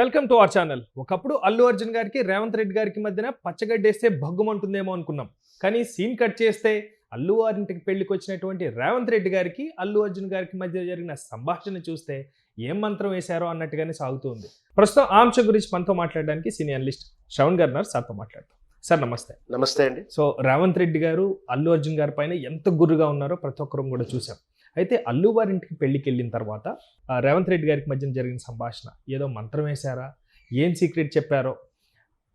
Welcome to our channel. ఒకప్పుడు అల్లు అర్జున్ గారికి రేవంత్ రెడ్డి గారికి మధ్యన పచ్చగడ్డేస్తే భగ్గుమంటుందేమో అనుకున్నాం. కానీ సీన్ కట్ చేస్తే అల్లు వారింటికి పెళ్లికి వచ్చినటువంటి రేవంత్ రెడ్డి గారికి అల్లు అర్జున్ గారికి మధ్య జరిగిన సంభాషణ చూస్తే ఏం మంత్రం వేశారో అన్నట్టుగానే సాగుతుంది. ప్రస్తుతం ఆ అంశం గురించి మనతో మాట్లాడడానికి సీనియర్ అనలిస్ట్ శ్రవణ్ గారు సార్తో మాట్లాడతాం. సార్ నమస్తే. నమస్తే అండి. సో రేవంత్ రెడ్డి గారు అల్లు అర్జున్ గారి పైన ఎంత గుర్రుగా ఉన్నారో ప్రతి ఒక్కరం కూడా చూసాం. అయితే అల్లు వారింటికి పెళ్లికి వెళ్ళిన తర్వాత రేవంత్ రెడ్డి గారికి మధ్య జరిగిన సంభాషణ ఏదో మంత్రం వేశారా, ఏం సీక్రెట్ చెప్పారో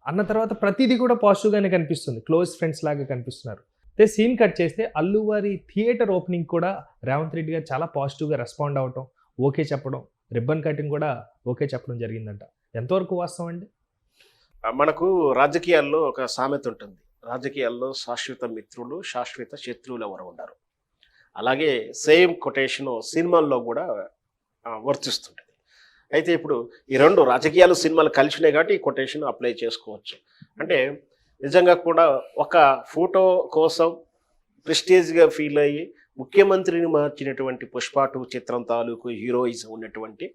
అన్న తర్వాత ప్రతిదీ కూడా పాజిటివ్గానే కనిపిస్తుంది. క్లోజ్ ఫ్రెండ్స్ లాగా కనిపిస్తున్నారు. అయితే సీన్ కట్ చేస్తే అల్లు వారి థియేటర్ ఓపెనింగ్ కూడా రేవంత్ రెడ్డి గారు చాలా పాజిటివ్గా రెస్పాండ్ అవ్వటం, ఓకే చెప్పడం, రిబ్బన్ కటింగ్ కూడా ఓకే చెప్పడం జరిగిందంట. ఎంతవరకు వాస్తవం అండి? మనకు రాజకీయాల్లో ఒక సామెత ఉంటుంది. రాజకీయాల్లో శాశ్వత మిత్రులు, శాశ్వత శత్రువులు ఎవరు ఉండరు. అలాగే సేమ్ కొటేషన్ సినిమాల్లో కూడా వర్తిస్తుంటుంది. అయితే ఇప్పుడు ఈ రెండు రాజకీయాలు సినిమాలు కలిసినాయి కాబట్టి ఈ కొటేషన్ అప్లై చేసుకోవచ్చు. అంటే నిజంగా కూడా ఒక ఫోటో కోసం ప్రెస్టేజ్గా ఫీల్ అయ్యి ముఖ్యమంత్రిని మార్చినటువంటి పుష్ప 2 చిత్రం తాలూకు హీరోయిజం ఉన్నటువంటి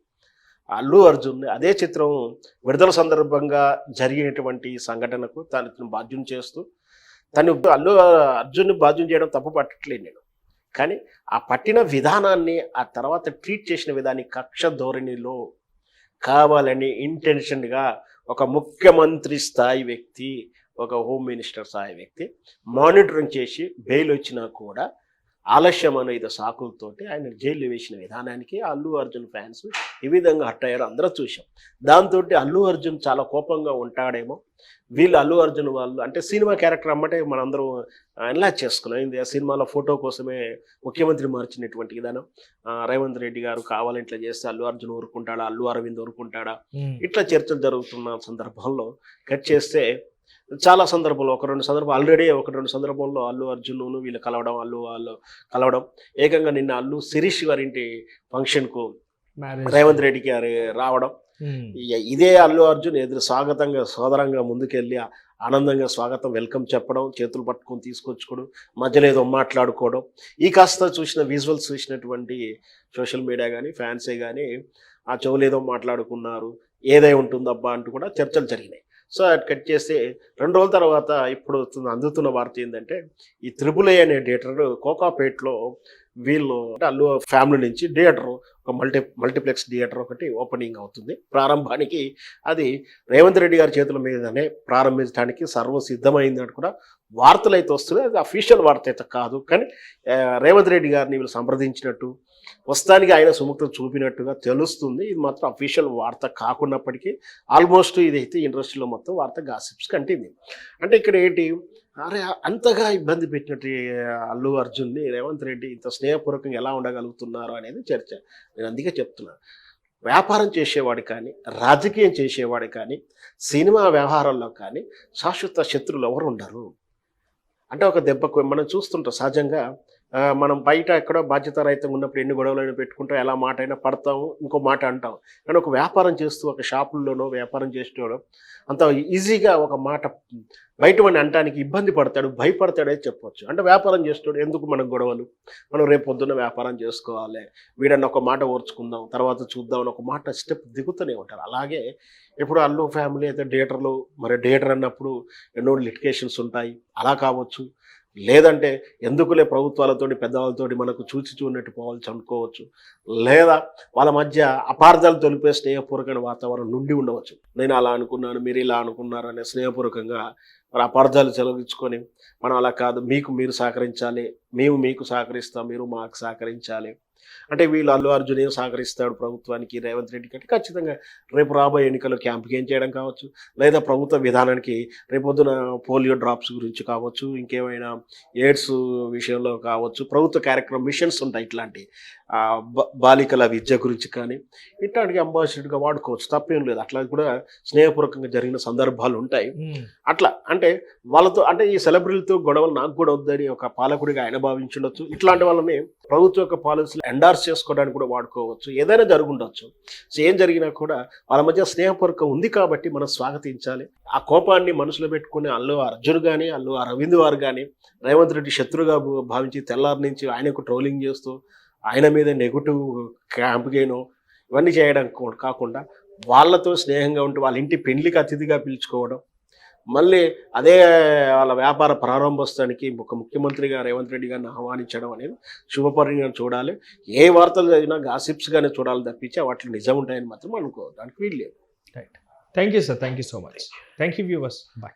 అల్లు అర్జున్ అదే చిత్రం విడుదల సందర్భంగా జరిగినటువంటి సంఘటనకు తను బాధ్యం చేస్తూ అల్లు అర్జున్ని బాధ్యం చేయడం తప్పు పట్టట్లేదు నేను. కానీ ఆ పట్టిన విధానాన్ని ఆ తర్వాత ట్రీట్ చేసిన విధాన్ని కక్ష ధోరణిలో కావాలని ఇంటెన్షన్గా ఒక ముఖ్యమంత్రి స్థాయి వ్యక్తి, ఒక హోమ్ మినిస్టర్ స్థాయి వ్యక్తి మానిటరింగ్ చేసి బెయిల్ వచ్చినా కూడా ఆలస్యం అనేది సాకులతోటి ఆయన జైలు వేసిన విధానానికి అల్లు అర్జున్ ఫ్యాన్స్ ఈ విధంగా హర్ట్ అయ్యారు, అందరూ చూసాం. దాంతో అల్లు అర్జున్ చాలా కోపంగా ఉంటాడేమో. వీళ్ళు అల్లు అర్జున్ వాళ్ళు అంటే సినిమా క్యారెక్టర్ అమ్మటే మనందరం ఎన్లాజ్ చేసుకున్నాం. ఇది సినిమాలో ఫోటో కోసమే ముఖ్యమంత్రి మార్చినటువంటి విధానం. రేవంత్ రెడ్డి గారు కావాలని ఇట్లా చేస్తే అల్లు అర్జున్ ఊరుకుంటాడా, అల్లు అరవింద్ ఊరుకుంటాడా, ఇట్లా చర్చలు జరుగుతున్న సందర్భంలో కట్ చేస్తే చాలా సందర్భంలో ఒక రెండు సందర్భంలో అల్లు అర్జున్ వీళ్ళు కలవడం ఏకంగా నిన్న అల్లు శిరీష్ గారింటి ఫంక్షన్కు రేవంత్ రెడ్డికి రావడం, ఇదే అల్లు అర్జున్ ఎదురు స్వాగతంగా సోదరంగా ముందుకెళ్ళి ఆనందంగా స్వాగతం వెల్కమ్ చెప్పడం, చేతులు పట్టుకొని తీసుకొచ్చుకోవడం, మధ్యలో ఏదో మాట్లాడుకోవడం, ఈ కాస్త చూసిన విజువల్స్ చూసినటువంటి సోషల్ మీడియా కానీ ఫ్యాన్సే కానీ ఆ చెవులు ఏదో మాట్లాడుకున్నారు, ఏదై ఉంటుందబ్బా అంటూ కూడా చర్చలు జరిగినాయి. సో అది కట్ చేస్తే 2 రోజుల తర్వాత ఇప్పుడు అందుతున్న వార్త ఏంటంటే ఈ త్రిబుల్ ఏ అనే థియేటర్ కోకాపేట్లో వీళ్ళు అల్లు ఫ్యామిలీ నుంచి థియేటర్ ఒక మల్టీప్లెక్స్ థియేటర్ ఒకటి ఓపెనింగ్ అవుతుంది. ప్రారంభానికి అది రేవంత్ రెడ్డి గారి చేతుల మీదనే ప్రారంభించడానికి సర్వసిద్ధమైందని కూడా వార్తలు అయితే వస్తున్నాయి. అది అఫీషియల్ వార్త అయితే కాదు, కానీ రేవంత్ రెడ్డి గారిని వీళ్ళు సంప్రదించినట్టు వస్తానికి ఆయన సుముఖత చూపినట్టుగా తెలుస్తుంది. ఇది మాత్రం అఫీషియల్ వార్త కాకున్నప్పటికీ ఆల్మోస్ట్ ఇదైతే ఇండస్ట్రీలో మొత్తం వార్త గాసిప్స్ కంటింది. అంటే ఇక్కడ ఏంటి, అరే అంతగా ఇబ్బంది పెట్టినట్టు అల్లు అర్జున్ని రేవంత్ రెడ్డి ఇంత స్నేహపూర్వకంగా ఎలా ఉండగలుగుతున్నారు అనేది చర్చ. నేను అందుకే చెప్తున్నాను, వ్యాపారం చేసేవాడు కానీ రాజకీయం చేసేవాడు కానీ సినిమా వ్యవహారంలో కానీ శాశ్వత శత్రువులు ఎవరు ఉండరు. అంటే ఒక దెబ్బకు మనం చూస్తుంటాం సహజంగా. మనం బయట ఎక్కడో బాధ్యత రహితంగా ఉన్నప్పుడు ఎన్ని గొడవలైనా పెట్టుకుంటాం, ఎలా మాట అయినా పడతాము, ఇంకో మాట అంటాం. కానీ ఒక వ్యాపారం చేస్తూ ఒక షాపుల్లోనో వ్యాపారం చేసేవాడు అంత ఈజీగా ఒక మాట బయట వాడిని అంటానికి ఇబ్బంది పడతాడు, భయపడతాడే చెప్పవచ్చు. అంటే వ్యాపారం చేసేవాడు ఎందుకు మనకు గొడవలు, మనం రేపు పొద్దున్న వ్యాపారం చేసుకోవాలి, వీడన్న ఒక మాట ఓర్చుకుందాం, తర్వాత చూద్దాం అని ఒక మాట స్టెప్ దిగుతూనే ఉంటారు. అలాగే ఇప్పుడు అల్లు ఫ్యామిలీ అయితే థియేటర్లు, మరి థియేటర్ అన్నప్పుడు ఎన్నో లిటికేషన్స్ ఉంటాయి, అలా కావచ్చు. లేదంటే ఎందుకులే ప్రభుత్వాలతోటి పెద్దవాళ్ళతోటి మనకు చూసినట్టు పోవాల్సి అనుకోవచ్చు. లేదా వాళ్ళ మధ్య అపార్థాలు తొలిపే స్నేహపూర్వకమైన వాతావరణం నుండి ఉండవచ్చు. నేను అలా అనుకున్నాను, మీరు ఇలా అనుకున్నారు అనే స్నేహపూర్వకంగా మరి అపార్థాలు చెలగించుకొని మనం అలా కాదు, మీరు సహకరించాలి, మేము మీకు సహకరిస్తాం, మీరు మాకు సహకరించాలి అంటే వీళ్ళు అల్లు అర్జున్ ఏం సహకరిస్తాడు ప్రభుత్వానికి, రేవంత్ రెడ్డి కంటే ఖచ్చితంగా రేపు రాబోయే ఎన్నికల్లో క్యాంపెయిన్ చేయడం కావచ్చు, లేదా ప్రభుత్వ విధానానికి రేపొద్దున పోలియో డ్రాప్స్ గురించి కావచ్చు, ఇంకేమైనా ఎయిడ్స్ విషయంలో కావచ్చు, ప్రభుత్వ కార్యక్రమం మిషన్స్ ఉంటాయి, ఇట్లాంటి బాలికల విద్య గురించి కానీ ఇట్లాంటివి అంబాసిడర్గా వాడుకోవచ్చు, తప్పేం లేదు. అట్లా కూడా స్నేహపూర్వకంగా జరిగిన సందర్భాలు ఉంటాయి. అట్లా అంటే వాళ్ళతో అంటే ఈ సెలబ్రిటీలతో గొడవలు నాకు కూడా వద్దని ఒక పాలకుడిగా ఆయన భావించుండొచ్చు. ఇట్లాంటి వాళ్ళని ప్రభుత్వ యొక్క పాలసీలు ఎండార్స్ చేసుకోవడానికి కూడా వాడుకోవచ్చు, ఏదైనా జరుగుండొచ్చు. సో ఏం జరిగినా కూడా వాళ్ళ మధ్య స్నేహపూర్వకం ఉంది కాబట్టి మనం స్వాగతించాలి. ఆ కోపాన్ని మనసులో పెట్టుకుని అల్లు అర్జున్ కానీ అల్లు అరవింద్ వారు కానీ రేవంత్ రెడ్డి శత్రుగా భావించి తెల్లారి నుంచి ఆయనకు ట్రోలింగ్ చేస్తూ ఆయన మీద నెగిటివ్ క్యాంపెయిన్ ఇవన్నీ చేయడం కాకుండా వాళ్ళతో స్నేహంగా ఉంటూ వాళ్ళ ఇంటి పెళ్లికి అతిథిగా పిలుచుకోవడం, మళ్ళీ అదే వాళ్ళ వ్యాపార ప్రారంభోత్సవానికి ఒక ముఖ్యమంత్రిగా రేవంత్ రెడ్డి గారిని ఆహ్వానించడం అనేది శుభపరిణామం చూడాలి. ఏ వార్తలు చదివినా గాసిప్స్గానే చూడాలి తప్పించి వాటిలో నిజం ఉంటాయని మాత్రం అనుకోవడానికి వీలు లేదు. Right. Thank you sir, thank you so much. Thank you viewers, bye.